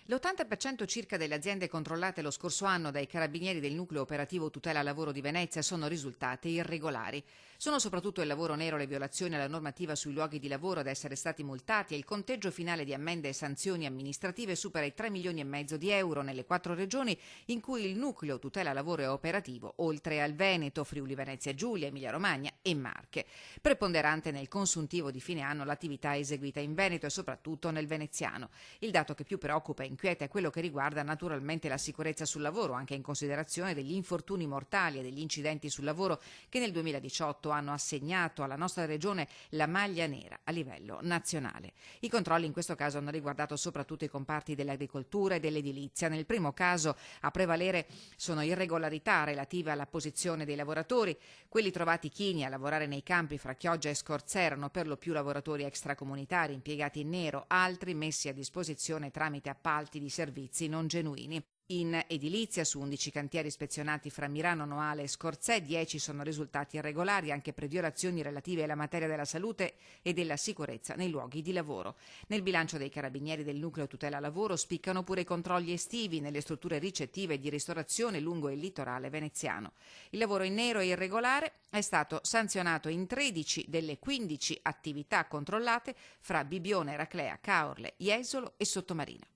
L'80% circa delle aziende controllate lo scorso anno dai carabinieri del nucleo operativo tutela lavoro di Venezia sono risultate irregolari. Sono soprattutto il lavoro nero e le violazioni alla normativa sui luoghi di lavoro ad essere stati multati e il conteggio finale di ammende e sanzioni amministrative supera i 3 milioni e mezzo di euro nelle 4 regioni in cui il nucleo tutela lavoro è operativo, oltre al Veneto, Friuli Venezia Giulia, Emilia Romagna e Marche. Preponderante nel consuntivo di fine anno l'attività eseguita in Veneto e soprattutto nel veneziano. Il dato che più preoccupa e inquieta è quello che riguarda naturalmente la sicurezza sul lavoro, anche in considerazione degli infortuni mortali e degli incidenti sul lavoro che nel 2018 hanno assegnato alla nostra regione la maglia nera a livello nazionale. I controlli in questo caso hanno riguardato soprattutto i comparti dell'agricoltura e dell'edilizia. Nel primo caso a prevalere sono irregolarità relative alla posizione dei lavoratori. Quelli trovati chini a lavorare nei campi fra Chioggia e Scorzè erano per lo più lavoratori extracomunitari impiegati in nero, altri messi a disposizione tramite appalti di servizi non genuini. In edilizia, su 11 cantieri ispezionati fra Mirano, Noale e Scorzè, 10 sono risultati irregolari anche per violazioni relative alla materia della salute e della sicurezza nei luoghi di lavoro. Nel bilancio dei carabinieri del nucleo tutela lavoro spiccano pure i controlli estivi nelle strutture ricettive e di ristorazione lungo il litorale veneziano. Il lavoro in nero e irregolare è stato sanzionato in 13 delle 15 attività controllate fra Bibione, Raclea, Caorle, Jesolo e Sottomarina.